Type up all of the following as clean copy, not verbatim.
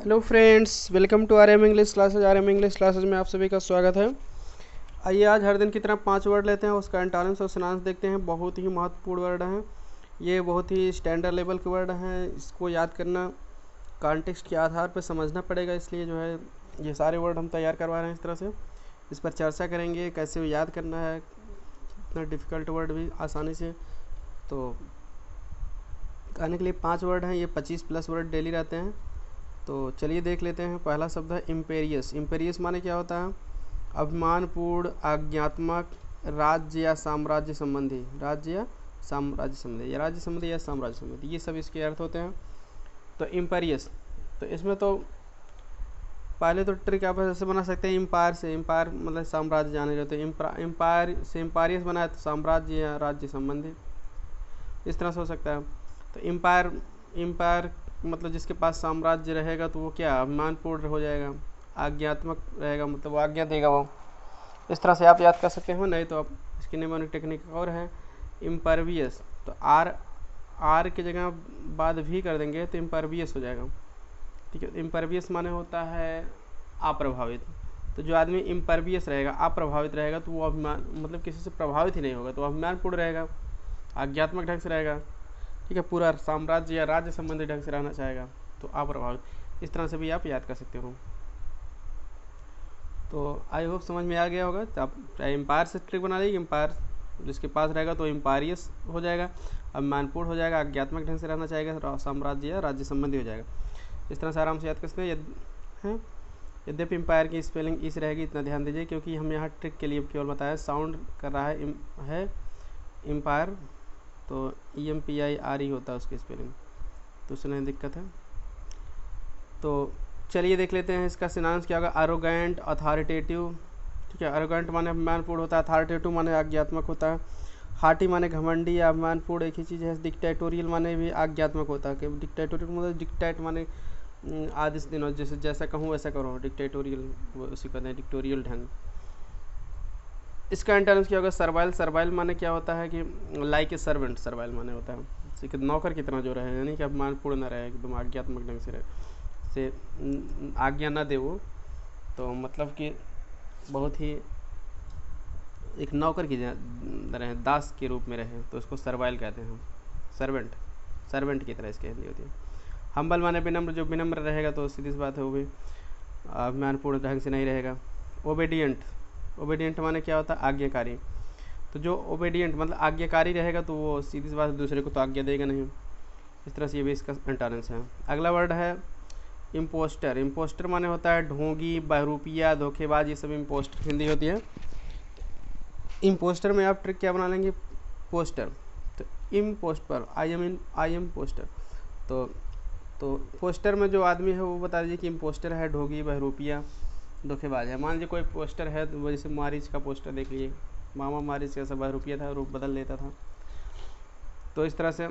Hello friends, welcome to R M English classes. R M English classes में आप सभी का स्वागत है। आइए आज हर दिन की तरह 5 वर्ड लेते हैं, उसका एंटोनिम्स और सिनोनिम्स देखते हैं। बहुत ही महत्वपूर्ण वर्ड हैं, ये बहुत ही स्टैंडर्ड लेवल के वर्ड हैं। इसको याद करना कॉन्टेक्स्ट के आधार पर समझना पड़ेगा, इसलिए जो है ये सारे वर्ड हम तैयार करवा रहे हैं। इस तरह से इस पर चर्चा करेंगे, कैसे याद करना है, इतना डिफ़िकल्ट वर्ड भी आसानी से। तो कहने के लिए 5 वर्ड हैं, ये 25+ वर्ड डेली रहते हैं। तो चलिए देख लेते हैं। पहला शब्द है इम्पेरियस। इम्पेरियस माने क्या होता है? अभिमानपूर्ण, आज्ञात्मक, राज्य या साम्राज्य संबंधी। राज्य या साम्राज्य संबंधी, या राज्य संबंधी या साम्राज्य संबंधी, ये सब इसके अर्थ होते हैं। तो इम्पेरियस, तो इसमें तो पहले तो ट्रिक आप ऐसे बना सकते हैं, एम्पायर से। एम्पायर मतलब साम्राज्य जाने रहते हैं, एम्पायर से एम्पायरियस बनाए तो साम्राज्य या राज्य संबंधी, इस तरह से हो सकता है। तो एम्पायर मतलब जिसके पास साम्राज्य रहेगा तो वो क्या अभिमानपूर्ण हो जाएगा, आज्ञात्मक रहेगा, मतलब वो आज्ञा देगा वो। इस तरह से आप याद कर सकते हो। नहीं तो आप इसकी निम्न टेक्निक और है इम्परवियस। तो आर की जगह बाद भी कर देंगे तो इम्परवियस हो जाएगा। ठीक है, इम्परवियस माने होता है अप्रभावित। तो जो आदमी इम्परवियस रहेगा, अप्रभावित रहेगा, तो वो अभिमान मतलब किसी से प्रभावित ही नहीं होगा, तो अभिमानपूर्ण रहेगा, आज्ञात्मक ढंग से रहेगा। ठीक है, पूरा साम्राज्य या राज्य संबंधी ढंग से रहना चाहेगा, तो अप्रभावित। इस तरह से भी आप याद कर सकते हो। तो आई होप समझ में आ गया होगा। तो आप एम्पायर से ट्रिक बना लीजिए। एम्पायर जिसके पास रहेगा तो एम्पायरियस हो जाएगा, अभिमानपूर्ण हो जाएगा, आज्ञात्मक ढंग से रहना चाहेगा, साम्राज्य या राज्य संबंधी हो जाएगा। इस तरह से आराम से याद कर सकते हैं। यद्यपि एम्पायर की स्पेलिंग इस रहेगी, इतना ध्यान दीजिए, क्योंकि हम यहाँ ट्रिक के लिए केवल बताया। साउंड कर रहा है एम्पायर, तो EMPIRE होता है उसकी स्पेलिंग, तो उसमें दिक्कत है। तो चलिए देख लेते हैं इसका सिनोनिम्स क्या होगा। Arrogant, authoritative. ठीक है, एरोगेंट माने अभिमानपूर्ण होता है, अथॉरिटेटिव माने आज्ञात्मक होता है, हार्टी माने घमंडी या अभिमानपूर्ण एक ही चीज़ है, डिक्टेटोरियल माने भी आज्ञात्मक होता है। कि डिक्टेटोरियल मतलब डिक्टेट माने आदेश देना, जैसे जैसा कहूँ वैसा करो, डिक्टेटोरियल उसी कहते हैं, डिक्टेटोरियल ढंग। इसका एंटोनिम्स क्या होगा? सर्वाइल। सर्वाइल माने क्या होता है कि लाइक ए सर्वेंट। सर्वाइल माने होता है नौकर की तरह जो रहे, यानी कि अभिमानपूर्ण न रहे, एकदम आज्ञात्मक ढंग से रहे, से आज्ञा न दे वो, तो मतलब कि बहुत ही एक नौकर की रहे, दास के रूप में रहे, तो उसको सर्वाइल कहते हैं हम। सर्वेंट, सर्वेंट की तरह इसकी हिंदी होती है। हम्बल माने विनम्र, जो विनम्र रहेगा तो सीधी सी बात है वो भी अभिमानपूर्ण ढंग से नहीं रहेगा। ओबेडियंट, ओबेडियंट माने क्या होता है? आज्ञाकारी। तो जो ओबेडियंट मतलब आज्ञाकारी रहेगा तो वो सीधी सी बात दूसरे को तो आज्ञा देगा नहीं। इस तरह से ये भी इसका एंटोनिम्स है। अगला वर्ड है इम्पोस्टर। इम्पोस्टर माने होता है ढोंगी, बहरूपिया, धोखेबाज, ये सब इम्पोस्टर हिंदी होती है। इम्पोस्टर में आप ट्रिक क्या बना लेंगे? पोस्टर। तो इम्पोस्ट पर आई एम पोस्टर। तो पोस्टर में जो आदमी है वो बता दीजिए कि इम्पोस्टर है, ढोंगी, बहरूपिया, धोखेबाज है। मान लीजिए कोई पोस्टर है, तो जैसे मारिच का पोस्टर देख लीजिए, मामा मारिच कैसा बहरूपिया था, रूप बदल लेता था। तो इस तरह से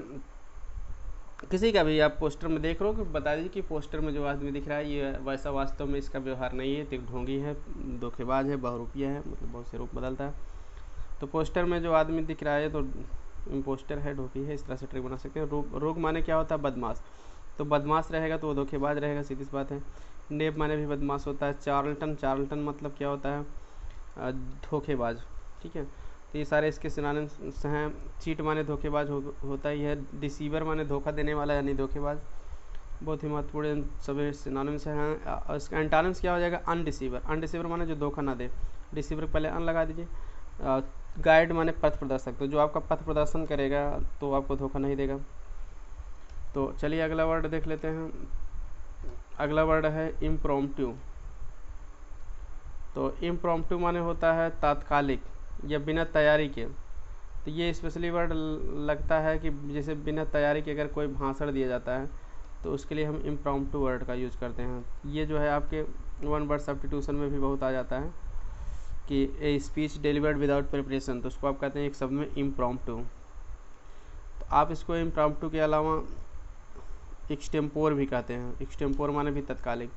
किसी का भी आप पोस्टर में देख रहे हो कि बता दीजिए कि पोस्टर में जो आदमी दिख रहा है ये वैसा वास्तव में इसका व्यवहार नहीं है, तो ढोंगी है, धोखेबाज है, बहरूपिया है, मतलब बहुत से रूप बदलता है। तो पोस्टर में जो आदमी दिख रहा है तो इम्पोस्टर है, ढोंगी है। इस तरह से ट्रिक बना सकते हैं। रोग माने क्या होता है? बदमाश। तो बदमाश रहेगा तो वो धोखेबाज रहेगा, सीधी सी बात है। नेब माने भी बदमाश होता है। चार्लटन, चार्लटन मतलब क्या होता है? धोखेबाज। ठीक है, तो ये सारे इसके सिनोनिम्स हैं। चीट माने धोखेबाज होता ही है। डिसीवर माने धोखा देने वाला यानी धोखेबाज। बहुत ही महत्वपूर्ण सभी सिनोनिम्स हैं। इसका एंटोनिम्स क्या हो जाएगा? अनडिसीवर। अनडिसीवर माने जो धोखा ना दे, डिसीवर पहले अन लगा दीजिए। गाइड माने पथ प्रदर्शक, तो जो आपका पथ प्रदर्शन करेगा तो आपको धोखा नहीं देगा। तो चलिए अगला वर्ड देख लेते हैं। अगला वर्ड है इम्प्रॉम्प्टू। तो इम्प्रॉम्प्टू माने होता है तात्कालिक या बिना तैयारी के। तो ये स्पेशली वर्ड लगता है कि जैसे बिना तैयारी के अगर कोई भाषण दिया जाता है तो उसके लिए हम इम्प्रॉम्प्टू वर्ड का यूज़ करते हैं। ये जो है आपके वन वर्ड सब्स्टिट्यूशन में भी बहुत आ जाता है कि a speech delivered without preparation, तो उसको आप कहते हैं एक शब्द में इम्प्रॉम्प्टू। तो आप इसको इम्प्रॉम्प्टू के अलावा एक्सटेम्पोर भी कहते हैं। एक्सटेम्पोर माने भी तत्कालिक,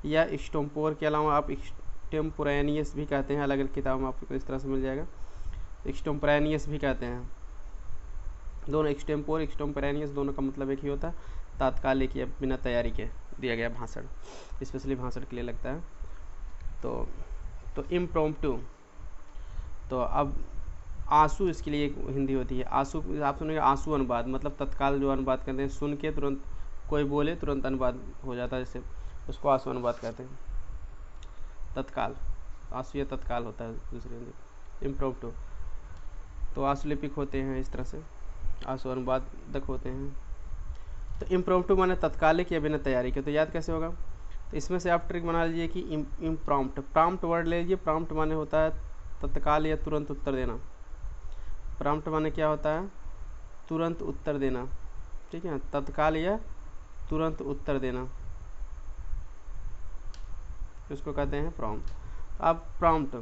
या एक्सटेम्पोर के अलावा आप एक्सटेम्पोरेनियस भी कहते हैं। अलग अलग किताब में आपको इस तरह से मिल जाएगा। एक्सटेम्पोरेनियस भी कहते हैं। दोनों एक्सटेम्पोर, एक्सटेम्पोरेनियस दोनों का मतलब एक ही होता है। तात्कालिक या बिना तैयारी के दिया गया भाषण, स्पेशली भाषण के लिए लगता है। तो इम्प्रॉम्प्टू, तो अब आंसू इसके लिए एक हिंदी होती है। आंसू आप सुनेंगे आंसू अनुवाद, मतलब तत्काल जो अनुवाद करते हैं, सुन के तुरंत कोई बोले तुरंत अनुवाद हो जाता है, जैसे उसको आंसू अनुवाद कहते हैं। तत्काल, आंसू या तत्काल होता है दूसरी हिंदी। इम्प्रॉम्प्टू तो आंसुलिपिक होते हैं, इस तरह से आंसू अनुवादक होते हैं। तो इम्प्रॉम्प्टू माने तत्कालिक या बिना तैयारी के। तो याद कैसे होगा, तो इसमें से आप ट्रिक बना लीजिए कि इम्प्रॉम्प्ट, प्रॉम्प्ट वर्ड ले लीजिए। प्रॉम्प्ट माने होता है तत्काल या तुरंत उत्तर देना। प्रॉम्प्ट माने क्या होता है, तुरंत उत्तर देना, ठीक है, तत्काल या तुरंत उत्तर देना, इसको कहते हैं प्रॉम्प्ट। अब प्रॉम्प्ट,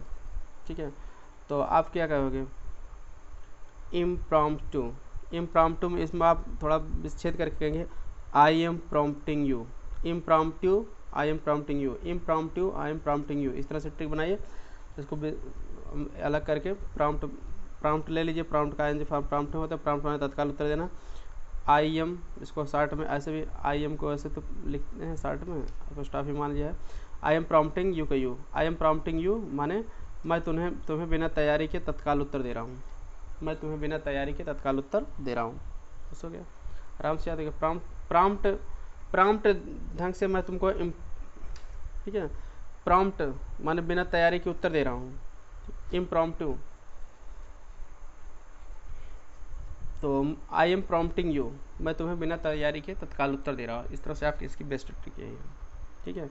ठीक है, तो आप क्या कहोगे, इम्प्रॉम्प्टू। इम्प्रॉम्प्टू में इसमें आप थोड़ा विच्छेद करके कहेंगे I am prompting you. Impromptu I am prompting you, impromptu I am prompting you, इस तरह से ट्रिक बनाइए। इसको अलग करके प्रॉम्प्ट, प्रॉम्प्ट ले लीजिए। प्रॉम्प्ट का एनजी फॉर्म प्रॉम्प्ट होता है। प्रॉम्प्ट में तत्काल उत्तर देना। आई एम, इसको शॉर्ट में ऐसे भी आई एम को ऐसे तो लिखते हैं शॉर्ट में, अपॉस्ट्रोफी मान लिया है। आई एम प्रॉम्प्टिंग यू का you, I am prompting you माने मैं तुम्हें बिना तैयारी के तत्काल उत्तर दे रहा हूँ। मैं तुम्हें बिना तैयारी के तत्काल उत्तर दे रहा हूँ। बस हो गया, आराम से याद रखिए। प्रॉम्प्ट, प्रॉम्प्ट ढंग से मैं तुमको, ठीक है, प्रॉम्प्ट माने बिना तैयारी के उत्तर दे रहा हूँ। इम्प्रॉम्प्टू तो आई एम प्रॉम्प्टिंग यू, मैं तुम्हें बिना तैयारी के तत्काल उत्तर दे रहा हूँ। इस तरह से आप इसकी बेस्ट ट्रिक यही है, ठीक है।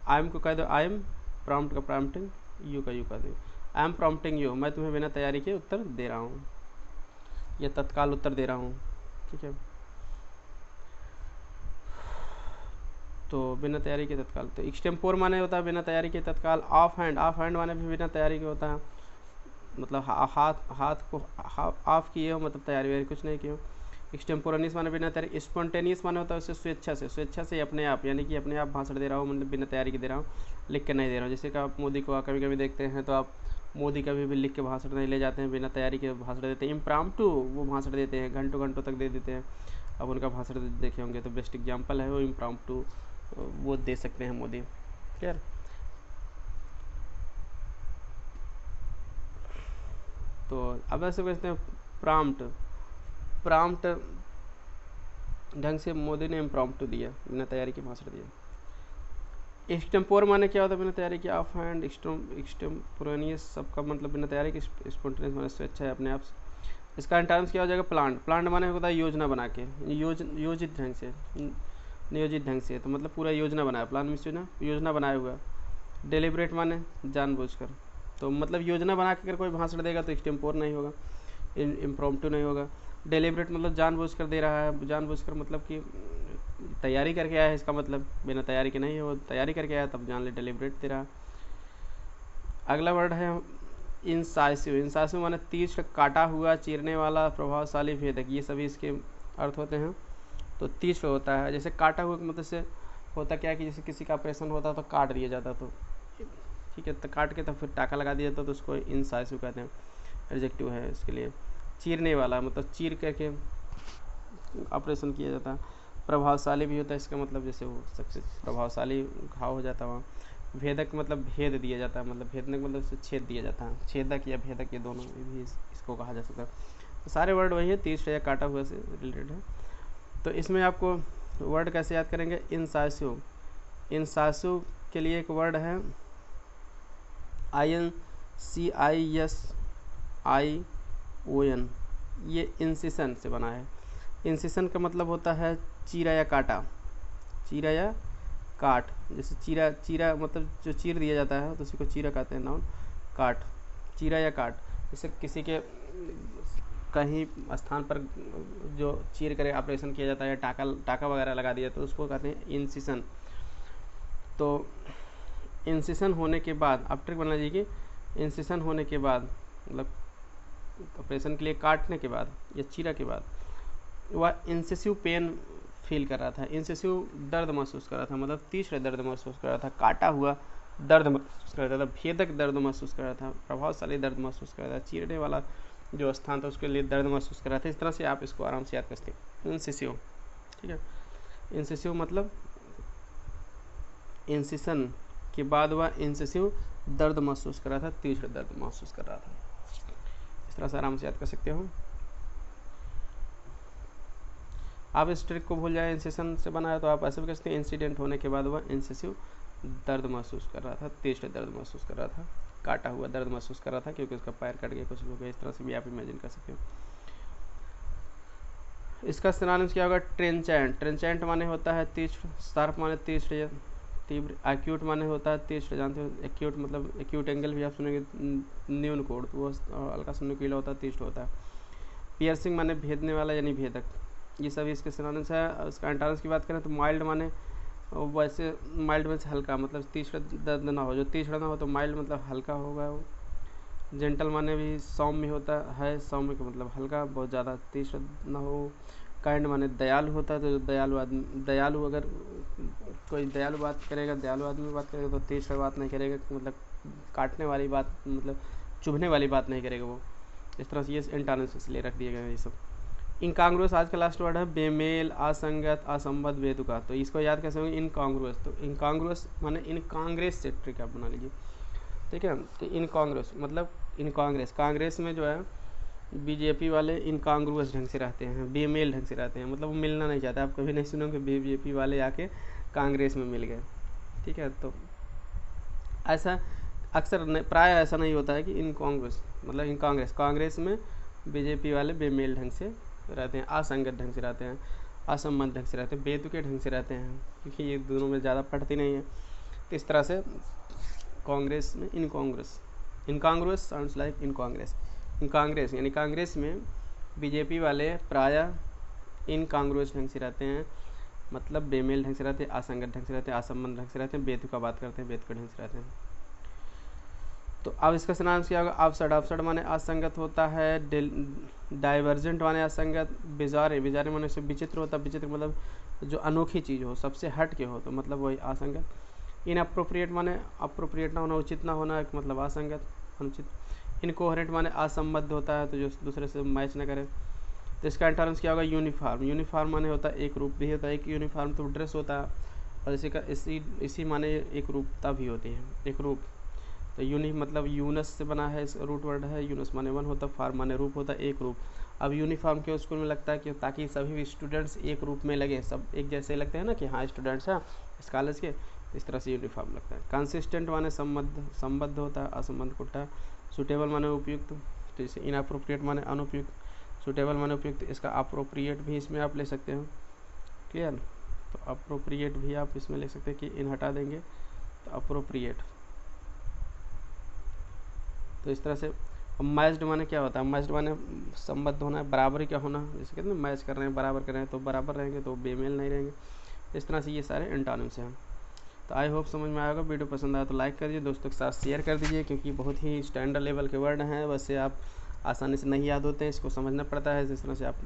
आई एम को कह दो आई एम, प्रॉम्प्ट का प्रॉम्प्टिंग, यू का यू कह दो। आई एम प्रॉम्प्टिंग यू, मैं तुम्हें बिना तैयारी के उत्तर दे रहा हूँ या तत्काल उत्तर दे रहा हूँ, ठीक है। तो बिना तैयारी के तत्काल। तो एक्सटेम्पोर माने होता है बिना तैयारी के तत्काल। ऑफ हैंड, ऑफ हैंड माने भी बिना तैयारी के होता है, मतलब हाथ को ऑफ किए हो, मतलब तैयारी वैयारी कुछ नहीं किए हो। एक्सटेम्पोरानीस माने बिना तैयारी। स्पॉन्टेनियस माने होता है उससे स्वेच्छा से अपने आप, यानी कि अपने आप भाषण दे रहा हूँ, मतलब बिना तैयारी के दे रहा हूँ, लिख के नहीं दे रहा हूँ। जैसे कि आप मोदी को कभी कभी देखते हैं तो आप मोदी कभी भी लिख के भाषण नहीं ले जाते हैं, बिना तैयारी के भाषण देते हैं। इम्प्रॉम्प्टू वो भाषण देते हैं, घंटों घंटों तक दे देते हैं। अब उनका भाषण देखे होंगे तो बेस्ट एग्जाम्पल है वो इम्प्रॉम्प्टू, वो दे सकते हैं मोदी। क्लियर। तो अब ऐसे कहते हैं प्रॉम्प्ट, प्रॉम्प्ट ढंग से मोदी ने इम्प्रॉम्प्टू दिया, बिना तैयारी के भाषण दिया। एक्सटेम्पोर माने क्या होता है, बिना तैयारी के। ऑफ हैंड, एक्सटेम्पोरानियस सबका मतलब बिना तैयारी के। स्पॉन्टेनियस माने स्वेच्छा है, अपने आप से। इसका टर्म्स क्या हो जाएगा, प्लांट। प्लांट माने होता है योजना बना के, योजित ढंग से, नियोजित ढंग से, तो मतलब पूरा योजना बनाया। प्लान में योजना बनाया हुआ। डेलिब्रेट माने जानबूझकर, तो मतलब योजना बना के अगर कोई भाषण देगा तो एक्सटेम्पोर नहीं होगा, इम्प्रॉम्प्टू नहीं होगा। डेलिब्रेट मतलब जानबूझकर दे रहा है, जानबूझकर मतलब कि तैयारी करके आया है, इसका मतलब बिना तैयारी के नहीं है, वो तैयारी करके आया तब जान ले डेलिब्रेट दे रहा। अगला वर्ड है इंसाइसिव। इंसाइसिव माने तीक्ष्ण, काटा हुआ, चीरने वाला, प्रभावशाली, भेदक, ये सभी इसके अर्थ होते हैं। तो तीक्ष्ण होता है, जैसे काटा हुआ मतलब से होता क्या है कि जैसे किसी का ऑपरेशन होता तो काट दिया जाता, तो ठीक है, तो काट के तो फिर टाका लगा दिया जाता, तो उसको इंसाइसिव कहते हैं, एडजेक्टिव है इसके लिए। चीरने वाला मतलब चीर करके ऑपरेशन किया जाता है। प्रभावशाली भी होता है, इसका मतलब जैसे वो सक्सेस, प्रभावशाली घाव हो जाता है वहाँ। भेदक मतलब भेद दिया जाता है, मतलब भेदने का मतलब छेद दिया जाता है। छेदक या भेदक, ये दोनों भी इसको कहा जा सकता है। तो सारे वर्ड वही है, तीक्ष्ण या काटा हुआ से रिलेटेड है। तो इसमें आपको वर्ड कैसे याद करेंगे, इंसाइसिव। इंसाइसिव के लिए एक वर्ड है INCISION, ये इंसिशन से बना है। इंसिशन का मतलब होता है चीरा या काटा, चीरा या काट। जैसे चीरा मतलब जो चीर दिया जाता है तो उसी को चीरा कहते हैं, नाउन। काट, चीरा या काट। जैसे किसी के कहीं स्थान पर जो चीर कर ऑपरेशन किया जाता है, टाका वगैरह लगा दिया, तो उसको कहते हैं इंसिशन। तो इंसिशन होने के बाद आप ट्रिक बना लीजिए, इंसिशन होने के बाद मतलब ऑपरेशन के लिए काटने के बाद या चीरा के बाद वह इंसेसिव पेन फील कर रहा था, इंसेसिव दर्द महसूस कर रहा था, मतलब तीक्ष्ण दर्द महसूस कर रहा था, काटा हुआ दर्द महसूस कर रहा था, भेदक दर्द महसूस कर रहा था, प्रभावशाली दर्द महसूस कर रहा था, चीरने वाला जो स्थान था उसके लिए दर्द महसूस कर रहा था। इस तरह से आप इसको आराम से याद कर सकते हैं, इंसेसिव, ठीक है। इंसिसिव मतलब इंसिशन के बाद वह इंसिसिव दर्द महसूस कर रहा था, तीव्र दर्द महसूस कर रहा था। इस तरह से आराम से याद कर सकते हो। आप इस ट्रिक को भूल जाए, इंसिशन से बना है तो आप ऐसे भी कह सकते हैं इंसिडेंट होने के बाद वह इंसिसिव दर्द महसूस कर रहा था, तीव्र दर्द महसूस कर रहा था, काटा हुआ दर्द महसूस कर रहा था क्योंकि उसका पैर कट गया, कुछ हो गया। इस तरह से भी आप इमेजिन कर सकते हो। इसका सिनोनिम्स क्या होगा? ट्रेंचेंट। ट्रेंचेंट माने होता है तीव्र, शार्प माने तीव्र, एक्यूट माने होता है तीव्र, जानते हो एक्यूट मतलब एक्यूट एंगल भी आप सुनेंगे, न्यून कोड, तो वो हल्का सा नुकीला होता है, तीव्र होता है। पियर्सिंग माने भेदने वाला यानी भेदक। ये सभी इसके सिनोनिम्स है। इसका एंटोनिम्स की बात करें तो माइल्ड माने वैसे, माइल्ड में से हल्का, मतलब तीव्र दर्द ना हो, जो तीव्र ना हो तो माइल्ड मतलब हल्का होगा वो। जेंटल माने भी सौम्य होता है, सौम्य का मतलब हल्का, बहुत ज़्यादा तीव्र ना हो। काइंड माने दयालु होता है, तो दयालु आदमी, दयालु अगर कोई दयालु बात करेगा, दयालु आदमी बात करेगा तो तीव्र बात नहीं करेगा, मतलब काटने वाली बात, मतलब चुभने वाली बात नहीं करेगा वो। इस तरह से ये एंटोनिम्स इसलिए रख दिए गए ये सब। इनकॉन्ग्रुअस आज का लास्ट वर्ड है, बेमेल, असंगत, असंबद्ध, बेतुका। तो इसको याद कैसे होंगे? इनकॉन्ग्रुअस। तो इनकॉन्ग्रुअस माने इन कांग्रेस से ट्रिक आप बना लीजिए, ठीक है। तो इनकॉन्ग्रुअस मतलब इन कांग्रेस, कांग्रेस में जो है बीजेपी वाले इनकॉन्ग्रुअस ढंग से रहते हैं, बेमेल ढंग से रहते हैं, मतलब वो मिलना नहीं चाहते। आप कभी नहीं सुनोगे बीजेपी वाले आके कांग्रेस में मिल गए, ठीक है। तो ऐसा अक्सर प्राय ऐसा नहीं होता है कि इनकॉन्ग्रुअस मतलब इन कांग्रेस, कांग्रेस में बीजेपी वाले बेमेल ढंग से रहते हैं, असंगत ढंग से रहते हैं, असंबद्ध ढंग से रहते हैं, बेतुके ढंग से रहते हैं, क्योंकि ये दोनों में ज़्यादा पढ़ती नहीं है। तो इस तरह से कांग्रेस में इनकॉन्ग्रुअस, इनकॉन्ग्रुअस साउंड्स लाइक इन कांग्रेस। इन कांग्रेस यानी कांग्रेस में बीजेपी वाले प्रायः इनकॉन्ग्रुअस ढंग से रहते हैं, मतलब बेमेल ढंग से रहते हैं, असंगत ढंग से रहते हैं, असंबद्ध ढंग से रहते हैं, बेतुका बात करते हैं, बेतुके ढंग से रहते हैं। तो अब इसका सिनोनिम्स क्या होगा? अपसर्ड। अपसर्ड माने असंगत होता है, डाइवर्जेंट माने असंगत, बिजारे, बिजारे माने से विचित्र होता है, विचित्र मतलब जो अनोखी चीज़ हो, सबसे हट के हो, तो मतलब वही असंगत। इनअप्रोप्रिएट माने अप्रोप्रिएट ना होना, उचित ना होना, मतलब असंगत, अनुचित। इनकोहेरेंट माने असंबद्ध होता है, तो जो दूसरे से मैच ना करे। तो इसका एंटोनिम्स क्या होगा? यूनिफॉर्म। यूनिफॉर्म माने होता है एक रूप भी होता है, एक यूनिफॉर्म तो ड्रेस होता है, और इसी का इसी माने एक रूपता भी होती है, एक रूप। तो यूनि मतलब यूनस से बना है, इस रूट वर्ड है, यूनस माने वन होता है, फॉर्म माने रूप होता है, एक रूप। अब यूनिफॉर्म क्यों स्कूल में लगता है? कि ताकि सभी स्टूडेंट्स एक रूप में लगे, सब एक जैसे लगते हैं ना कि हाँ स्टूडेंट्स हैं इस कॉलेज के, इस तरह से यूनिफॉर्म लगता है। कंसिस्टेंट माने संबद्ध होता है, असंबद्ध कुट्टा। सुटेबल माने उपयुक्त, तो इसे इनअप्रोप्रिएट माने अनुपयुक्त, सुटेबल माने उपयुक्त। इसका अप्रोप्रिएट भी इसमें आप ले सकते हो, क्लियर। तो अप्रोप्रिएट भी आप इसमें ले सकते हैं कि इन हटा देंगे तो अप्रोप्रिएट। तो इस तरह से मैच्ड माने क्या होता है? मैच्ड माने संबद्ध होना, बराबरी क्या होना, जैसे कहते हैं मैच कर रहे हैं, बराबर कर रहे हैं, तो बराबर रहेंगे तो बेमेल नहीं रहेंगे। इस तरह से ये सारे एंटोनिम्स हैं। तो आई होप समझ में आएगा। वीडियो पसंद आया तो लाइक कर दीजिए, दोस्तों के साथ शेयर कर दीजिए, क्योंकि बहुत ही स्टैंडर्ड लेवल के वर्ड हैं, वैसे आप आसानी से नहीं याद होते हैं, इसको समझना पड़ता है। जिस तरह से आप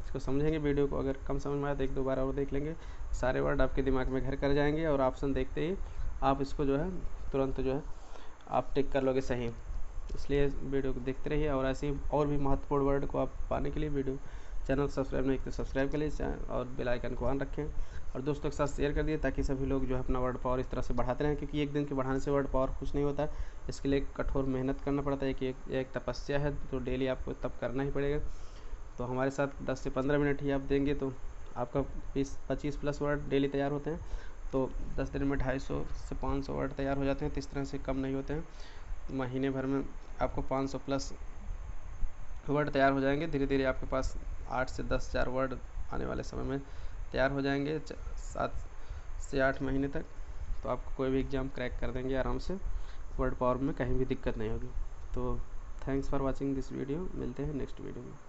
इसको समझेंगे, वीडियो को अगर कम समझ में आया तो एक दो बार और देख लेंगे, सारे वर्ड आपके दिमाग में घर कर जाएंगे, और ऑप्शन देखते ही आप इसको जो है तुरंत जो है आप टिक कर लोगे सही। इसलिए वीडियो को देखते रहिए, और ऐसे ही और भी महत्वपूर्ण वर्ड को आप पाने के लिए वीडियो चैनल सब्सक्राइब नहीं तो सब्सक्राइब कर लीजिए, और बेल आइकन को ऑन रखें, और दोस्तों के साथ शेयर कर दिए, ताकि सभी लोग जो है अपना वर्ड पावर इस तरह से बढ़ाते रहें, क्योंकि एक दिन के बढ़ाने से वर्ड पावर कुछ नहीं होता है। इसके लिए कठोर मेहनत करना पड़ता है, कि एक तपस्या है, तो डेली आपको तब करना ही पड़ेगा। तो हमारे साथ 10 से 15 मिनट ही आप देंगे तो आपका 20-25 प्लस वर्ड डेली तैयार होते हैं। तो 10 दिन में 250 से 500 वर्ड तैयार हो जाते हैं, तो इस तरह से कम नहीं होते हैं। महीने भर में आपको 500 प्लस वर्ड तैयार हो जाएंगे। धीरे धीरे आपके पास 8 से 10,000 वर्ड आने वाले समय में तैयार हो जाएंगे, 7 से 8 महीने तक। तो आपको कोई भी एग्ज़ाम क्रैक कर देंगे आराम से, वर्ड पावर में कहीं भी दिक्कत नहीं होगी। तो thanks for watching this video, मिलते हैं नेक्स्ट वीडियो में।